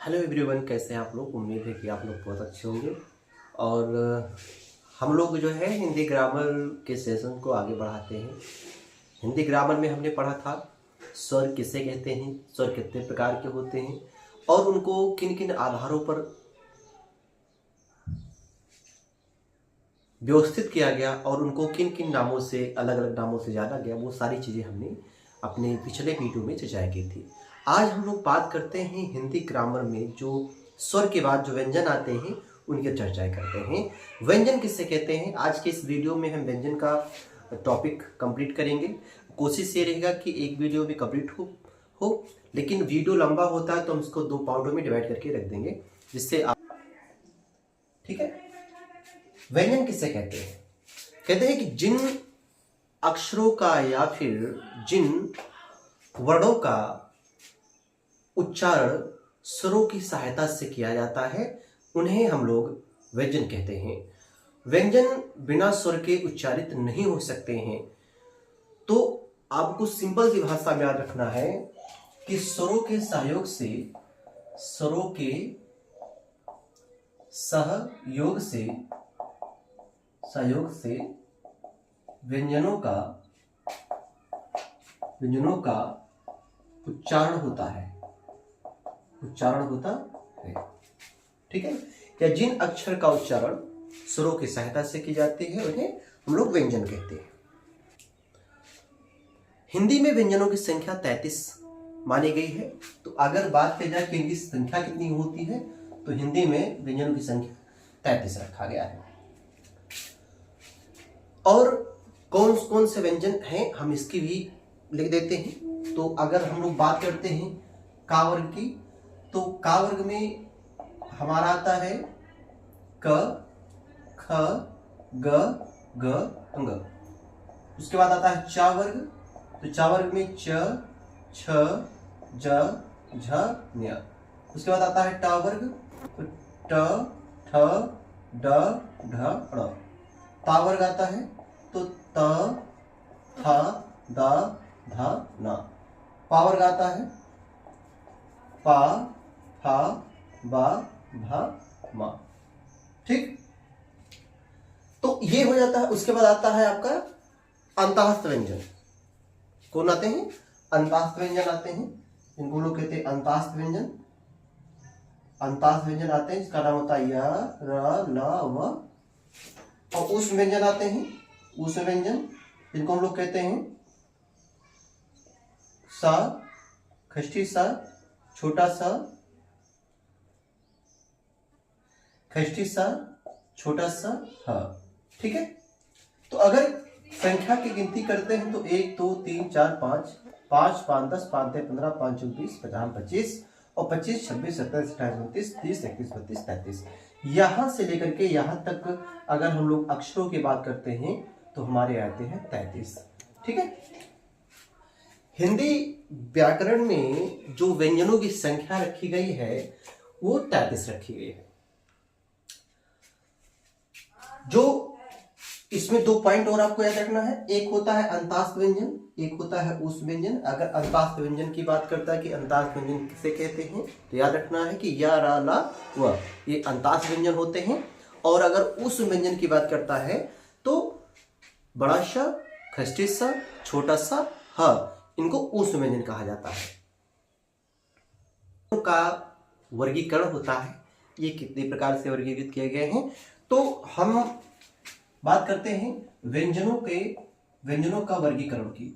Hello everyone, कैसे हैं आप लोग। उम्मीद है कि आप लोग बहुत अच्छे होंगे। और हम लोग जो है हिंदी ग्रामर के सेशन को आगे बढ़ाते हैं। हिंदी ग्रामर में हमने पढ़ा था स्वर किसे कहते हैं, स्वर कितने प्रकार के होते हैं और उनको किन किन आधारों पर व्यवस्थित किया गया और उनको किन किन नामों से, अलग अलग नामों से जाना गया। वो सारी चीज़ें हमने अपने पिछले वीडियो में चर्चा की थी। आज हम लोग बात करते हैं हिंदी ग्रामर में जो स्वर के बाद जो व्यंजन आते हैं उनकी चर्चाएं करते हैं। व्यंजन किससे कहते हैं, आज के इस वीडियो में हम व्यंजन का टॉपिक कंप्लीट करेंगे। कोशिश ये रहेगा कि एक वीडियो में कंप्लीट हो लेकिन वीडियो लंबा होता है तो हम इसको 2 पार्टों में डिवाइड करके रख देंगे, जिससे आप ठीक है। व्यंजन किससे कहते हैं, कहते हैं कि जिन अक्षरों का या फिर जिन वर्णों का उच्चारण स्वरों की सहायता से किया जाता है उन्हें हम लोग व्यंजन कहते हैं। व्यंजन बिना स्वर के उच्चारित नहीं हो सकते हैं। तो आपको सिंपल सी भाषा में याद रखना है कि स्वरों के सहयोग से व्यंजनों का उच्चारण होता है। ठीक है। या जिन अक्षर का उच्चारण स्वरों की सहायता से की जाती है उन्हें हम लोग व्यंजन कहते हैं। हिंदी में व्यंजनों की संख्या 33 मानी गई है। तो अगर बात की जाए कि इनकी संख्या कितनी होती है तो हिंदी में व्यंजनों की संख्या 33 रखा गया है। और कौन कौन से व्यंजन हैं हम इसकी भी लिख देते हैं। तो अगर हम लोग बात करते हैं का वर्ग की, तो का वर्ग में हमारा आता है क, ख, ग, घ, अंग। उसके बाद आता है चा वर्ग, तो चा वर्ग में च, छ, ज, झ, ञ। उसके बाद आता है टा वर्ग, तो ट, ठ, ड, ढ, ण। ता वर्ग आता है तो त, थ, द, ध, न। पा वर्ग आता है पा, फा, बा, भा, मा। ठीक, तो ये हो जाता है। उसके बाद आता है आपका अंतःस्थ व्यंजन। कौन आते हैं, अंतःस्थ व्यंजन आते हैं। इनको लोग कहते हैं अंतःस्थ व्यंजन। अंतःस्थ व्यंजन आते हैं, इसका नाम होता है य, र, ल, व। और उस व्यंजन आते हैं, उस व्यंजन जिनको हम लोग कहते हैं सा, खष्ठी सा, छोटा सा, खष्ठी सा, छोटा सा, ह। ठीक है। तो अगर संख्या की गिनती करते हैं तो 1 2 3 4 5 5 5 10 5 15 5 20 50 25 और 25 26 27 28 29 30 31 32 33। यहां से लेकर के यहां तक अगर हम लोग अक्षरों की बात करते हैं तो हमारे आते हैं 33। ठीक है। हिंदी व्याकरण में जो व्यंजनों की संख्या रखी गई है वो 33 रखी गई है। जो इसमें 2 पॉइंट और आपको याद रखना है, एक होता है अंतःस्थ व्यंजन, एक होता है उस व्यंजन। अगर अंतःस्थ व्यंजन की बात करता है कि अंतःस्थ व्यंजन किसे कहते हैं तो याद रखना है कि या, रा, ला, व, ये अंतःस्थ व्यंजन होते हैं। और अगर उस व्यंजन की बात करता है तो बड़ा सा, खष्ठी सा, छोटा सा, ह, इनको उस व्यंजन कहा जाता है। का वर्गीकरण होता है, ये कितने प्रकार से वर्गीकृत किए गए हैं। तो हम बात करते हैं व्यंजनों का वर्गीकरण की।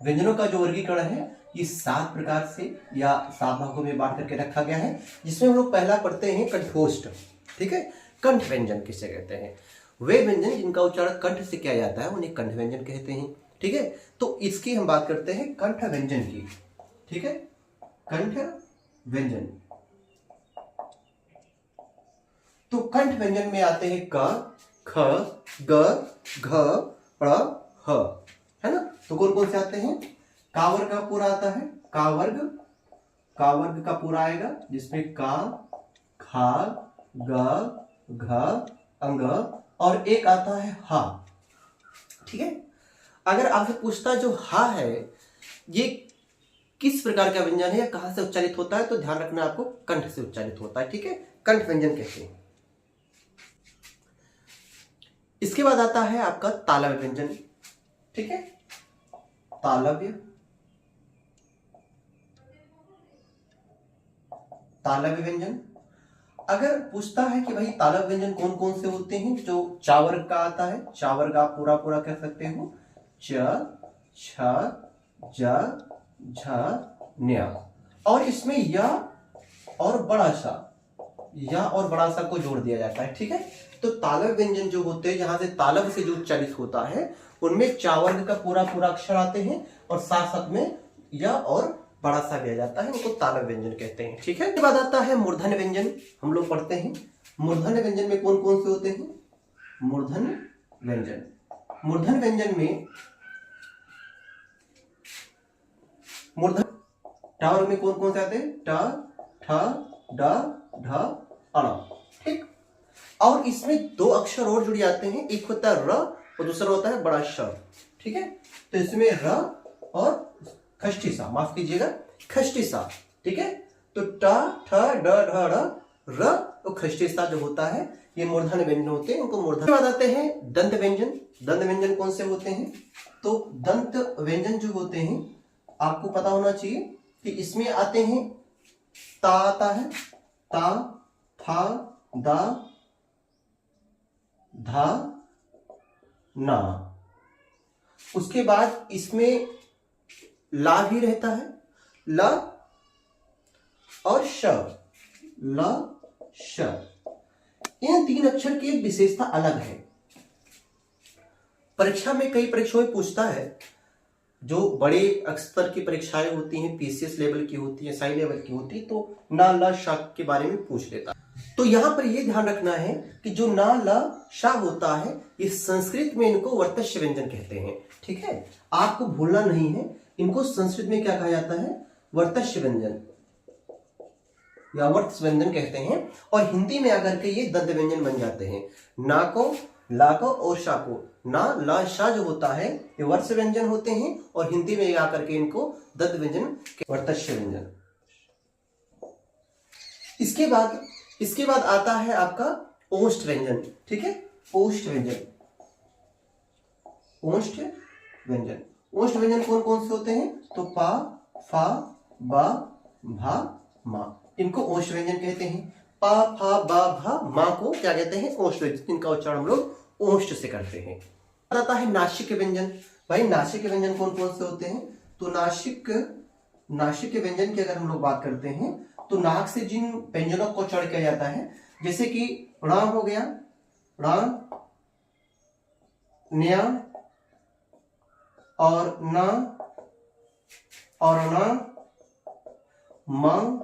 व्यंजनों का जो वर्गीकरण है ये 7 प्रकार से या 7 भागों में बांट करके रखा गया है, जिसमें हम लोग पहला पढ़ते हैं कंठोष्ठ। ठीक है। कंठ व्यंजन किसे कहते हैं, वे व्यंजन जिनका उच्चारण कंठ से किया जाता है उन्हें कंठ व्यंजन कहते हैं। ठीक है। तो इसकी हम बात करते हैं कंठ व्यंजन की। ठीक है। कंठ व्यंजन, तो कंठ व्यंजन में आते हैं क, ख, ग, घ, ड़, ह, है ना। तो कौन कौन से आते हैं, का वर्ग का पूरा आता है, का वर्ग का पूरा आएगा जिसमें का, खा, ग, घ, अंग और एक आता है हा। ठीक है। अगर आपसे पूछता जो हा है ये किस प्रकार का व्यंजन है या कहां से उच्चारित होता है, तो ध्यान रखना आपको कंठ से उच्चारित होता है, ठीक है, कंठ व्यंजन कहते हैं। इसके बाद आता है आपका तालव्य व्यंजन, ठीक है, तालव्य, तालव्य व्यंजन। अगर पूछता है कि भाई तालव्य व्यंजन कौन कौन से होते हैं, जो चा वर्ग का आता है, चा वर्ग आप पूरा पूरा कह सकते हो, च, छ, ज, झ, न्य, और इसमें या और बड़ा सा, या और बड़ा सा को जोड़ दिया जाता है, ठीक है। तो तालव्य व्यंजन जो होते हैं, जहां से तालव्य से जो उच्चारित होता है, उनमें चा वर्ग का पूरा पूरा अक्षर आते हैं और साथ साथ में या और बड़ा सा दिया जाता है, उनको तालव्य व्यंजन कहते हैं, ठीक है। इसके बाद आता है मूर्धन्य व्यंजन, हम लोग पढ़ते हैं। मूर्धन्य व्यंजन में कौन कौन से होते हैं? मूर्धन्य व्यंजन, मूर्धन्य व्यंजन में मूर्धन्य टा वर्ग में कौन कौन से आते हैं? ट, ठ, ड, ढ, अण, ठीक। और इसमें दो अक्षर और जुड़ जाते हैं, एक होता है र और दूसरा होता है बड़ा श, ठीक है। तो इसमें र और खष्टी सा, माफ कीजिएगा, खष्टी सा, ठीक है। तो ट, ठ, ड, ढ, ढ, र और खष्टी सा जो होता है, ये मूर्धन्य व्यंजन होते हैं, इनको मूर्धन्य। के बाद आते हैं दंत व्यंजन। दंत व्यंजन कौन से होते हैं? तो दंत व्यंजन जो होते हैं, आपको पता होना चाहिए कि इसमें आते हैं, ता आता है, ता, था, दा, धा, ना। उसके बाद इसमें ला भी रहता है, ल और श, ल, श। इन तीन अक्षर की एक विशेषता अलग है। परीक्षा में कई परीक्षाओं में पूछता है, जो बड़े स्तर की परीक्षाएं होती हैं, पीसीएस लेवल की होती है, एसआई लेवल की होती है, तो ना ला शा के बारे में पूछ लेता है। तो यहां पर यह ध्यान रखना है कि जो ना ला शा होता है, ये संस्कृत में इनको वर्तस्य व्यंजन कहते हैं, ठीक है। आपको भूलना नहीं है, इनको संस्कृत में क्या कहा जाता है? वर्तस्य व्यंजन या वर्तस्य व्यंजन कहते हैं। और हिंदी में आकर के ये दंत व्यंजन बन जाते हैं। ना को, ला को और शा को, ना ला शा जो होता है, ये वर्तस्य व्यंजन होते हैं, और हिंदी में आकर के इनको दंत व्यंजन, वर्तस्य व्यंजन। इसके बाद आता है आपका ओष्ठ व्यंजन, ठीक है, ओष्ठ व्यंजन। ओष्ठ व्यंजन, ओष्ठ व्यंजन कौन कौन से होते हैं? तो पा, फा, बा, भा, मा, इनको ओष्ठ व्यंजन कहते हैं। पा, फा, बा, भा, मा को क्या कहते हैं? ओष्ठ व्यंजन। इनका उच्चारण हम लोग ओष्ठ से करते हैं। आता है नासिक व्यंजन। भाई नासिक व्यंजन कौन कौन से होते हैं? तो नासिक व्यंजन की अगर हम लोग बात करते हैं, तो नाक से जिन व्यंजनों को उच्चारण किया जाता है, जैसे कि ण हो गया, ण, न्या और न और न, म,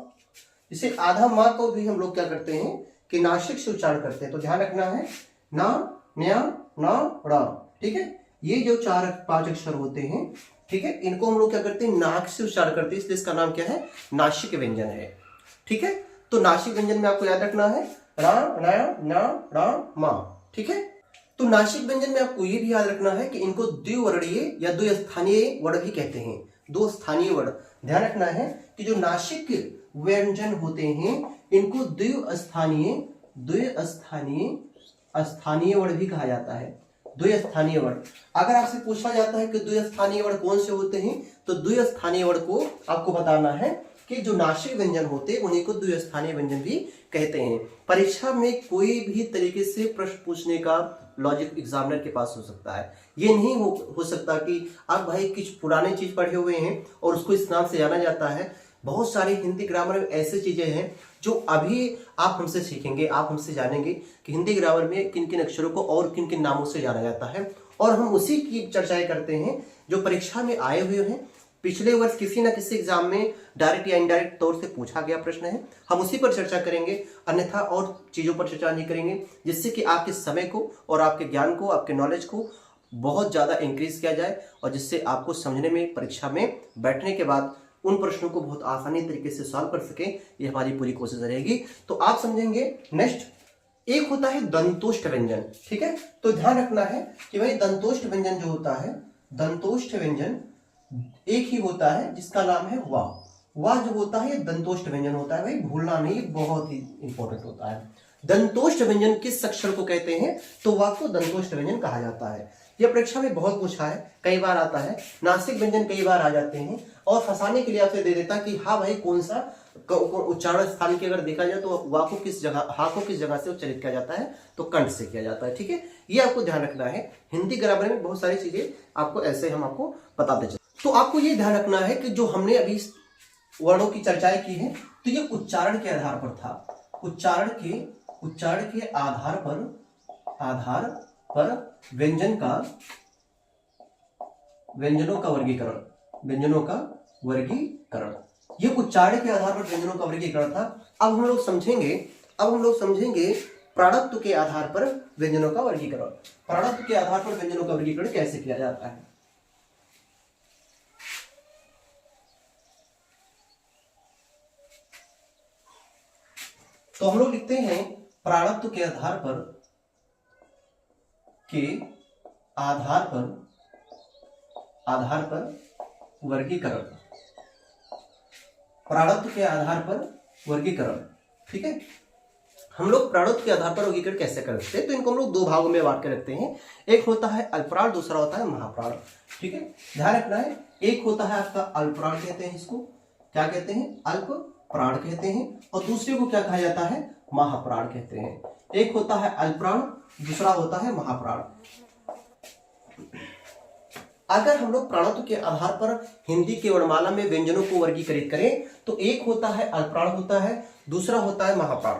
इसे आधा मां को भी हम लोग क्या करते हैं कि नासिक से उच्चारण करते हैं। तो ध्यान रखना है, न, न्या, न, ण, ठीक है। ये जो 4-5 अक्षर होते हैं, ठीक है, इनको हम लोग क्या करते हैं? नाक से उच्चारण करते हैं, इसलिए इसका नाम क्या है? नासिक व्यंजन है, ठीक है। तो नासिक व्यंजन में आपको याद रखना है रा, न, न, ण, मा, ठीक है। तो नासिक व्यंजन में आपको ये भी याद रखना है कि इनको द्विवर्णीय या द्विस्थानीय वर्ण भी कहते हैं। दो स्थानीय वर्ण, ध्यान रखना है कि जो नासिक व्यंजन होते हैं, इनको स्थानीय वर्ण भी कहा जाता है। द्विस्थानीय वर्ण, अगर आपसे पूछा जाता है कि द्विस्थानीय वर्ण कौन से होते हैं, तो द्विस्थानीय वर्ण को आपको बताना है कि जो नासिक व्यंजन होते हैं, उन्हीं को द्विस्थानीय व्यंजन भी कहते हैं। परीक्षा में कोई भी तरीके से प्रश्न पूछने का लॉजिक एग्जामिनर के पास हो सकता है। ये नहीं हो सकता कि आप भाई कुछ पुराने चीज पढ़े हुए हैं और उसको इस नाम से जाना जाता है। बहुत सारे हिंदी ग्रामर में ऐसी चीजें हैं जो अभी आप हमसे सीखेंगे, आप हमसे जानेंगे कि हिंदी ग्रामर में किन किन अक्षरों को और किन किन नामों से जाना जाता है, और हम उसी की चर्चाएं करते हैं जो परीक्षा में आए हुए हैं। पिछले वर्ष किसी ना किसी एग्जाम में डायरेक्ट या इनडायरेक्ट तौर से पूछा गया प्रश्न है, हम उसी पर चर्चा करेंगे, अन्यथा और चीजों पर चर्चा नहीं करेंगे, जिससे कि आपके समय को और आपके ज्ञान को, आपके नॉलेज को बहुत ज्यादा इंक्रीज किया जाए, और जिससे आपको समझने में, परीक्षा में बैठने के बाद उन प्रश्नों को बहुत आसानी तरीके से सॉल्व कर सके, ये हमारी पूरी कोशिश रहेगी। तो आप समझेंगे। नेक्स्ट एक होता है दंतोष्ठ व्यंजन, ठीक है। तो ध्यान रखना है कि भाई दंतोष्ठ व्यंजन जो होता है, दंतोष्ठ व्यंजन एक ही होता है जिसका नाम है वाह। वाह जो होता है ये दंतोष्ठ व्यंजन होता है, भाई भूलना नहीं, बहुत ही इंपॉर्टेंट होता है। दंतोष्ठ व्यंजन किस अक्षर को कहते हैं? तो वाह को दंतोष्ठ व्यंजन कहा जाता है। यह परीक्षा में बहुत पूछा है, कई बार आता है। नासिक व्यंजन कई बार आ जाते हैं, और फंसाने के लिए आपसे दे देता कि हाँ भाई कौन सा उच्चारण स्थान की अगर देखा जाए तो वाह को किस जगह, हा को किस जगह से उच्चारित किया जाता है, तो कंठ से किया जाता है। ठीक है, ये आपको ध्यान रखना है। हिंदी ग्रामर में बहुत सारी चीजें आपको ऐसे हम आपको बताते चलते। तो आपको ये ध्यान रखना है कि जो हमने अभी वर्णों की चर्चाएं की है, तो ये उच्चारण के आधार पर था। उच्चारण के आधार पर व्यंजनों का वर्गीकरण, ये उच्चारण के आधार पर व्यंजनों का वर्गीकरण था। अब हम लोग समझेंगे प्राणत्व के आधार पर व्यंजनों का वर्गीकरण। प्राणत्व के आधार पर व्यंजनों का वर्गीकरण कैसे किया जाता है? तो हम लोग लिखते हैं प्राणत्व के आधार पर वर्गीकरण। प्राणत्व के आधार पर वर्गीकरण, ठीक है। हम लोग प्राणत्व के आधार पर वर्गीकरण कैसे करते हैं? तो इनको हम लोग दो भागों में बांट के रखते हैं। एक होता है अल्पप्राण, दूसरा होता है महाप्राण। ठीक है, ध्यान रखना है। एक होता है आपका अल्पप्राण कहते हैं, इसको क्या कहते हैं? अल्प प्राण कहते हैं। और दूसरे को क्या कहा जाता है? महाप्राण कहते हैं। एक होता है अल्पप्राण, दूसरा होता है महाप्राण। अगर हम लोग प्राणत्व के आधार पर हिंदी के वर्णमाला में व्यंजनों को वर्गीकृत करें तो एक होता है अल्पप्राण होता है, दूसरा होता है महाप्राण।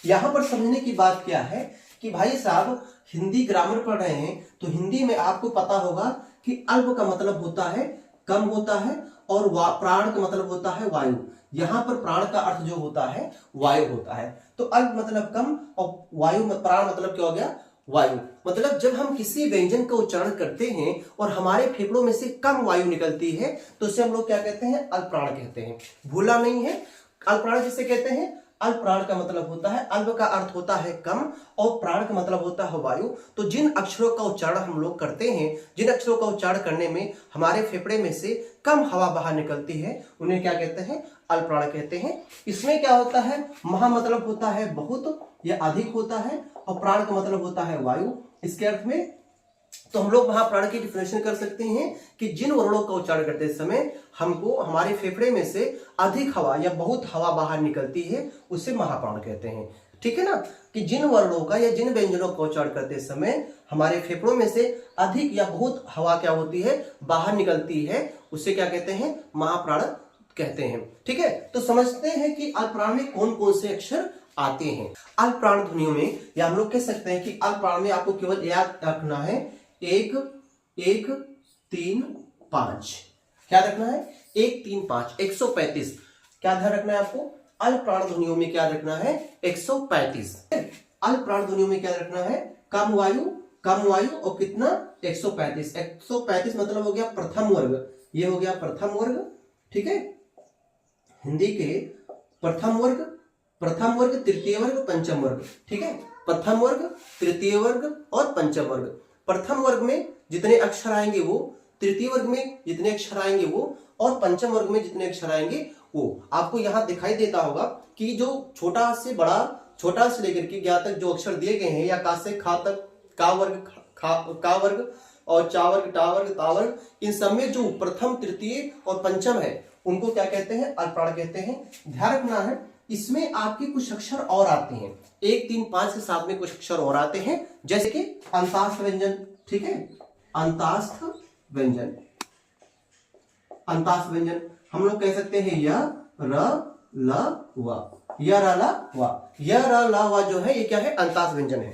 यहां पर समझने की बात क्या है कि भाई साहब हिंदी ग्रामर पढ़ रहे हैं तो हिंदी में आपको पता होगा कि अल्प का मतलब होता है कम होता है, और प्राण का मतलब होता है वायु। यहां पर प्राण का अर्थ जो होता है वायु होता है। तो अल्प मतलब कम और वायु प्राण मतलब क्या हो गया? वायु। मतलब जब हम किसी व्यंजन का उच्चारण करते हैं और हमारे फेफड़ों में से कम वायु निकलती है तो उसे हम लोग क्या कहते हैं? अल्पप्राण कहते हैं। भूला नहीं है, अल्पप्राण जिसे कहते हैं। अल्पप्राण का मतलब होता है, अल्प का अर्थ होता है कम और प्राण का मतलब होता है वायु। तो जिन अक्षरों का उच्चारण हम लोग करते हैं, जिन अक्षरों का उच्चारण करने में हमारे फेफड़े में से कम हवा बाहर निकलती है, उन्हें क्या कहते हैं? अल्पप्राण कहते हैं। इसमें क्या होता है? महा मतलब होता है बहुत या अधिक होता है, और प्राण का मतलब होता है वायु। इसके अर्थ में तो हम लोग वहां प्राण की डिफिनेशन कर सकते हैं कि जिन वर्णों का उच्चारण करते समय हमको हमारे फेफड़े में से अधिक हवा या बहुत हवा बाहर निकलती है, उसे महाप्राण कहते हैं। ठीक है ना, कि जिन वर्णों का या जिन व्यंजनों का उच्चारण करते समय हमारे फेफड़ों में से अधिक या बहुत हवा क्या होती है? बाहर निकलती है, उसे क्या कहते हैं? महाप्राण कहते हैं। ठीक है, तो समझते हैं कि अल्पप्राण में कौन कौन से अक्षर आते हैं। अल्पप्राण ध्वनियों में या हम लोग कह सकते हैं कि अल्पप्राण में आपको केवल याद रखना है 1 1 3 5। क्या रखना है? 1 3 5 135। क्या ध्यान रखना है आपको? अल्पप्राण ध्वनियों में क्या रखना है? 135। अल्पप्राण ध्वनियों में क्या रखना है? कम वायु और कितना? 135। 135 मतलब हो गया प्रथम वर्ग, ये हो गया प्रथम वर्ग। ठीक है, हिंदी के प्रथम वर्ग, तृतीय वर्ग, पंचम वर्ग। ठीक है, प्रथम वर्ग, तृतीय वर्ग और पंचम वर्ग। प्रथम वर्ग में जितने अक्षर आएंगे वो, तृतीय वर्ग में जितने अक्षर आएंगे वो, और पंचम वर्ग में जितने अक्षर आएंगे वो। आपको यहां दिखाई देता होगा कि जो छोटा से बड़ा, छोटा से लेकर के ज्ञा तक जो अक्षर दिए गए हैं, या का से खा तक, का वर्ग और चा वर्ग, टा वर्ग, ता वर्ग, इन सब में जो प्रथम, तृतीय और पंचम है उनको क्या कहते हैं? अल्पप्राण कहते हैं। ध्यान रखना है, इसमें आपके कुछ अक्षर और आते हैं। 1 3 5 के साथ में कुछ अक्षर और आते हैं, जैसे कि अंतास्थ व्यंजन। ठीक है, अंतास्थ व्यंजन हम लोग कह सकते हैं य र ल व, य र ल व। य र ल व जो है ये क्या है? अंतास्थ व्यंजन है।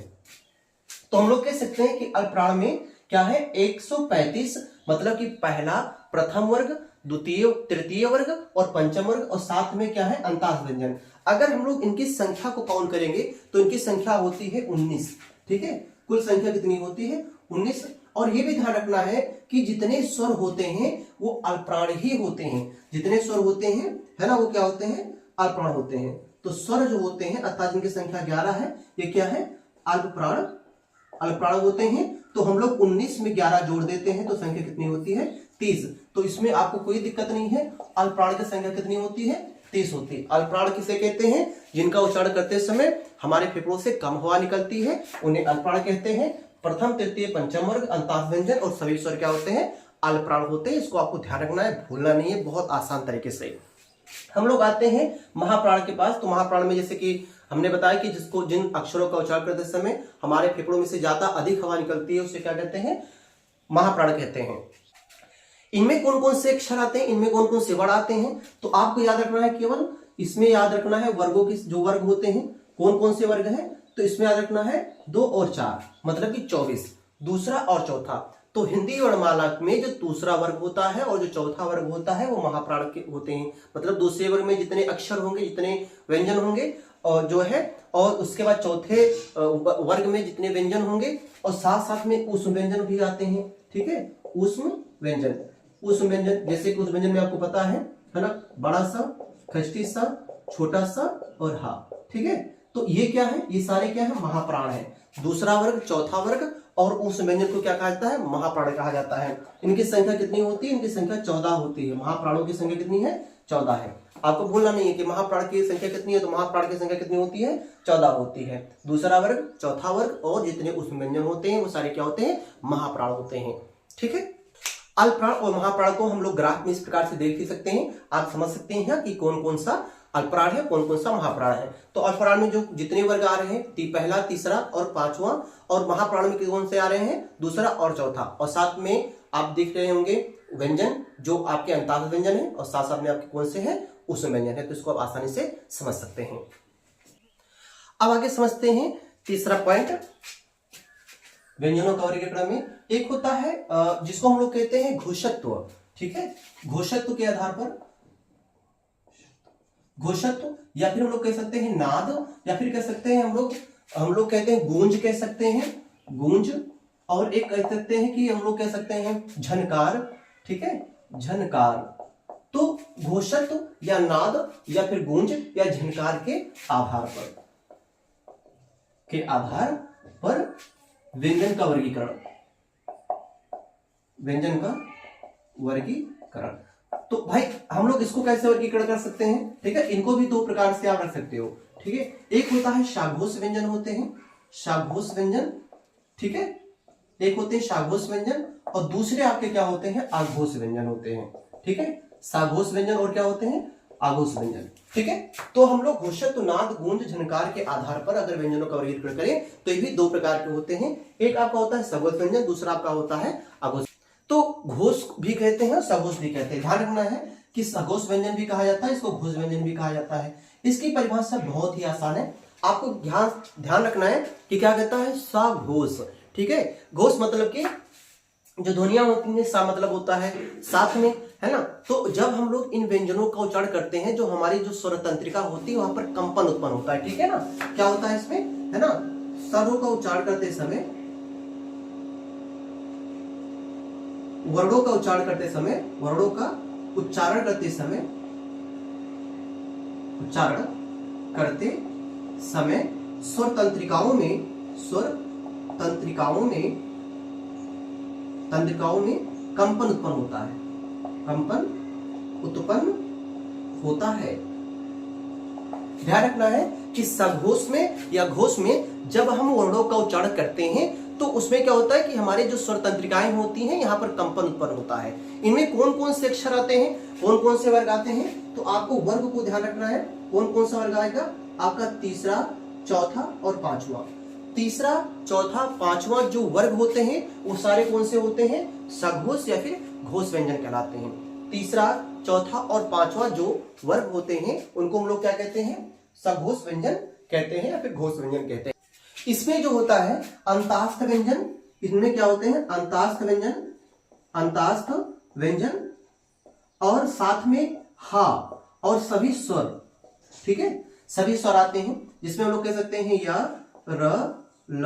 तो हम लोग कह सकते हैं कि अल्पप्राण में क्या है? 135, मतलब कि पहला, प्रथम वर्ग, द्वितीय, तृतीय वर्ग और पंचम वर्ग, और साथ में क्या है? अंतास्थ व्यंजन। अगर हम लोग इनकी संख्या को काउंट करेंगे तो इनकी संख्या होती है 19। ठीक है, कुल संख्या कितनी होती है? 19। और ये भी ध्यान रखना है कि जितने स्वर होते हैं वो अल्पप्राण ही होते हैं। जितने स्वर होते हैं, है ना, वो क्या होते हैं? अल्पप्राण होते हैं। तो स्वर जो होते हैं अर्थात जिनकी संख्या 11 है, ये क्या है? अल्पप्राण होते हैं। तो हम लोग 19 में 11 जोड़ देते हैं तो संख्या कितनी होती है? 30। तो इसमें आपको कोई दिक्कत नहीं है। अल्पप्राण की संख्या कितनी होती है? 30 होती है। अल्पप्राण किसे कहते हैं? जिनका उच्चारण करते समय हमारे फेफड़ों से कम हवा निकलती है, उन्हें अल्पप्राण कहते हैं। प्रथम, तृतीय, पंचम वर्ग अंतास व्यंजन और सभी स्वर क्या होते हैं? अल्पप्राण होते हैं। इसको आपको ध्यान रखना है, भूलना नहीं है, बहुत आसान तरीके से। हम लोग आते हैं महाप्राण के पास। तो महाप्राण में जैसे कि हमने बताया कि जिन अक्षरों का उच्चारण करते समय हमारे फेफड़ों में से ज्यादा अधिक हवा निकलती है, उसे क्या कहते हैं? महाप्राण कहते हैं। इनमें कौन कौन से अक्षर आते हैं, इनमें कौन कौन से वर्ड आते हैं? तो आपको याद रखना है, केवल इसमें याद रखना है वर्गों के जो वर्ग होते हैं, कौन कौन से वर्ग हैं। तो इसमें याद रखना है 2 और 4, मतलब कि 24, दूसरा और चौथा। तो हिंदी वर्णमाला में जो दूसरा वर्ग होता है और जो चौथा वर्ग होता है वो महाप्राण के होते हैं। मतलब दूसरे वर्ग में जितने अक्षर होंगे, जितने व्यंजन होंगे और जो है, और उसके बाद चौथे वर्ग में जितने व्यंजन होंगे, और साथ साथ में ऊष्म व्यंजन भी आते हैं। ठीक है, ऊष्म व्यंजन। ऊष्म व्यंजन जैसे कि उस व्यंजन में आपको पता है ना, बड़ा सा, खष्टी सा, छोटा सा और हा। ठीक है, तो ये क्या है? ये सारे क्या है? महाप्राण है। दूसरा वर्ग, चौथा वर्ग और उस व्यंजन को क्या कहा जाता है? महाप्राण कहा जाता है। इनकी संख्या कितनी होती है? इनकी संख्या 14 होती है। महाप्राणों की संख्या कितनी है? 14 है। आपको भूलना नहीं है कि महाप्राण की संख्या कितनी है। तो महाप्राण की संख्या कितनी होती है? 14 होती है। दूसरा वर्ग, चौथा वर्ग और जितने उस व्यंजन होते हैं वो सारे क्या होते हैं? महाप्राण होते हैं। ठीक है, अल्पप्राण और महाप्राण को हम लोग ग्राफ में इस प्रकार से देख ही सकते हैं। आप समझ सकते हैं कि कौन कौन सा अल्पप्राण है, कौन कौन सा महाप्राण है। तो अल्पप्राण में जो जितने वर्ग आ रहे हैं, पहला, तीसरा और पांचवा, और महाप्राण में कौन से आ रहे हैं? दूसरा और चौथा। और साथ में आप देख रहे होंगे व्यंजन जो आपके अंताक्ष व्यंजन है, और साथ साथ में आपके कौन से हैं? ऊष्म व्यंजन है। तो इसको आप आसानी से समझ सकते हैं। अब आगे समझते हैं तीसरा पॉइंट, व्यंजनों का वर्गीकरण में एक होता है जिसको हम लोग कहते हैं घोषत्व। ठीक है, घोषत्व के आधार पर, घोषत्व या फिर हम लोग कह सकते हैं नाद, या फिर कह सकते हैं हम लोग कहते हैं गूंज, कह सकते हैं गूंज, और एक कह सकते हैं कि हम लोग कह सकते हैं झनकार। ठीक है, झनकार। तो घोषत्व या नाद या फिर गूंज या झनकार के आधार पर व्यंजन का वर्गीकरण, व्यंजन का वर्गीकरण। तो भाई हम लोग इसको कैसे वर्गीकरण कर सकते हैं? ठीक है, इनको भी 2 प्रकार से आप रख सकते हो। ठीक है, एक होता है शाघोष व्यंजन होते हैं, शाघोष व्यंजन। ठीक है, एक होते हैं शाघोष व्यंजन और दूसरे आपके क्या होते हैं? आघोष व्यंजन होते हैं। ठीक है, साघोष व्यंजन और क्या होते हैं? आघोष व्यंजन। ठीक है, तो हम लोग घोषत्व, नाद, गूंज, झनकार के आधार पर अगर व्यंजनों का वर्गीकरण करें तो ये भी 2 प्रकार के होते हैं। एक आपका होता है सघोष व्यंजन, दूसरा आपका होता है आघोष। तो घोष भी कहते हैं और सघोष भी कहते हैं। ध्यान रखना है कि सघोष व्यंजन भी कहा जाता है, इसको घोष व्यंजन भी कहा जाता है। इसकी परिभाषा बहुत ही आसान है, आपको ध्यान रखना है कि क्या कहता है? सघोष। ठीक है, घोष मतलब कि जो ध्वनियां होती हैं, सा मतलब होता है साथ में, है ना। तो जब हम लोग इन व्यंजनों का उच्चारण करते हैं, जो हमारी जो स्वर तंत्रिका होती है वहां पर कंपन उत्पन्न होता है। ठीक है ना, क्या होता है इसमें, है ना, स्वरों का उच्चारण करते समय, वर्णों का उच्चारण करते समय, वर्णों का उच्चारण करते समय स्वर तंत्रिकाओं में कंपन उत्पन्न होता है, कंपन उत्पन्न होता है। ध्यान रखना है कि सघोष में या घोष में जब हम वर्णों का उच्चारण करते हैं तो उसमें क्या होता है कि हमारे जो स्वर तंत्रिकाएं होती हैं यहाँ पर कंपन उत्पन्न होता है। इनमें कौन कौन से अक्षर आते हैं, कौन कौन से वर्ग आते हैं? तो आपको वर्ग को ध्यान रखना है, कौन कौन सा वर्ग आएगा? आपका तीसरा, चौथा और पांचवा। तीसरा, चौथा, पांचवा जो वर्ग होते हैं वो सारे कौन से होते हैं? सघोष या फिर घोष व्यंजन कहलाते हैं। तीसरा, चौथा और पांचवा जो वर्ग होते हैं उनको हम लोग क्या कहते हैं? सघोष व्यंजन कहते हैं या फिर घोष व्यंजन कहते हैं। इसमें जो होता है अंतास्थ व्यंजन, इसमें क्या होते हैं? अंतास्थ व्यंजन और साथ में हा और सभी स्वर। ठीक है, सभी स्वर आते हैं जिसमें हम लोग कह सकते हैं या, र, ल,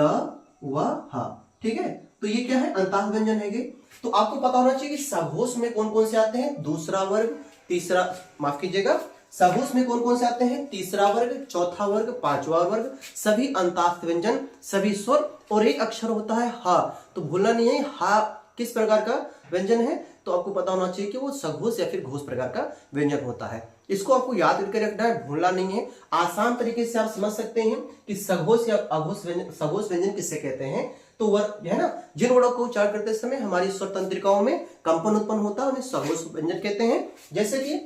व, हा। ठीक है, तो ये क्या है? अंतास्थ व्यंजन है। तो आपको पता होना चाहिए कि सघोष में कौन कौन से आते हैं? दूसरा वर्ग, तीसरा, माफ कीजिएगा, सघोष में कौन कौन से आते हैं? तीसरा वर्ग, चौथा वर्ग, पांचवा वर्ग, सभी अंतास्थ व्यंजन, सभी स्वर, और एक अक्षर होता है हा। तो भूलना नहीं है, हा किस प्रकार का व्यंजन है? तो आपको पता होना चाहिए कि वो सघोष या फिर घोष प्रकार का व्यंजन होता है। इसको आपको याद करके रखना है, भूलना नहीं है। आसान तरीके से आप समझ सकते हैं कि सघोष या अघोष व्यंजन, सघोष व्यंजन किससे कहते हैं। तो वर्ग है ना, जिन वर्णों को उच्चारण करते समय हमारी स्वर तंत्रिकाओं में कंपन उत्पन्न होता है उन्हें सघोष व्यंजन कहते हैं। जैसे कि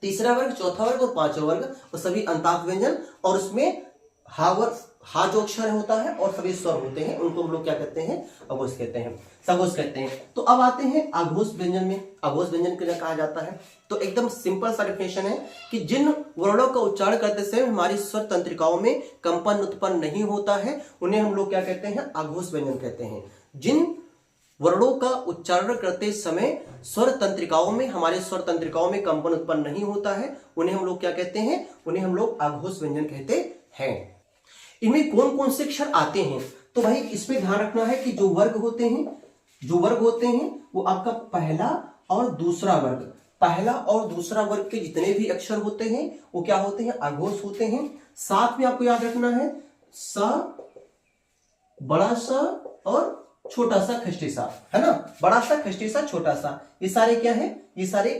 तीसरा वर्ग, चौथा वर्ग और पांचवा वर्ग, वो सभी अंताक्षर व्यंजन, और उसमें हा जो अक्षर होता है और सभी स्वर होते हैं, उनको हम लोग क्या कहते हैं, अघोष कहते हैं, सघोष कहते हैं। तो अब आते हैं अघोष व्यंजन में। अघोष व्यंजन क्या कहा जाता है, तो एकदम सिंपल सा डेफिनेशन है कि जिन वर्णों का उच्चारण करते समय हमारी स्वर तंत्रिकाओं में कंपन उत्पन्न नहीं होता है उन्हें हम लोग क्या कहते हैं, अघोष व्यंजन कहते हैं। जिन वर्णों का उच्चारण करते समय स्वर तंत्रिकाओं में, हमारे स्वर तंत्रिकाओं में कंपन उत्पन्न नहीं होता है उन्हें हम लोग क्या कहते हैं, उन्हें हम लोग अघोष व्यंजन कहते हैं। इनमें कौन कौन से अक्षर आते हैं, तो भाई इसमें ध्यान रखना है कि जो वर्ग होते हैं वो आपका पहला और दूसरा वर्ग, पहला और दूसरा वर्ग के जितने भी अक्षर होते हैं वो क्या होते हैं, अघोष होते हैं। साथ में आपको याद रखना है सा, बड़ा सा और छोटा सा खष्टी सा, है ना, बड़ा सा खष्टी सा छोटा सा, ये सारे क्या है, ये सारे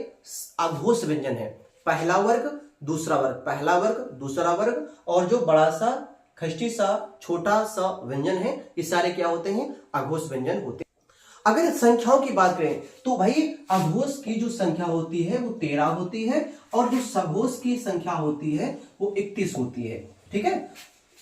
अघोष व्यंजन है। पहला वर्ग दूसरा वर्ग, पहला वर्ग दूसरा वर्ग और जो बड़ा सा खष्टी सा छोटा सा व्यंजन है, ये सारे क्या होते हैं, अघोष व्यंजन होते हैं। अगर संख्याओं की बात करें तो भाई अघोष की जो संख्या होती है वो 13 होती है और जो सघोष की संख्या होती है वो 31 होती है। ठीक है,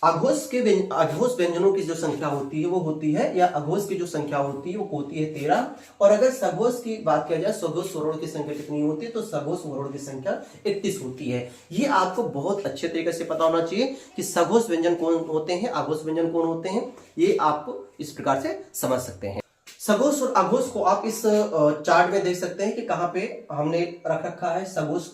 अघोष व्यंजनों की जो संख्या होती है वो होती है, या अघोष की जो संख्या होती है वो होती है 13। और अगर सघोष की बात किया जाए, सघोष स्वरों की संख्या कितनी होती है, तो सघोष स्वरों की संख्या 31 होती है। ये आपको बहुत अच्छे तरीके से पता होना चाहिए कि सघोष व्यंजन कौन होते हैं, अघोष व्यंजन कौन होते हैं, ये आप इस प्रकार से समझ सकते हैं। सघोष और अघोष को आप इस चार्ट में देख सकते हैं कि कहाँ पे हमने रख रखा है सघोष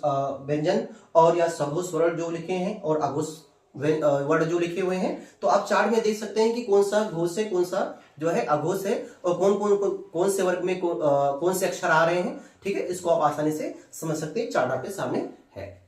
व्यंजन और या सघोष वर्ण जो लिखे हैं और अघोष वर्ड जो लिखे हुए हैं। तो आप चार्ट में देख सकते हैं कि कौन सा घोष है, कौन सा जो है अघोष है और कौन से वर्ग में कौन से अक्षर आ रहे हैं। ठीक है, इसको आप आसानी से समझ सकते हैं, चार्ट आपके सामने है।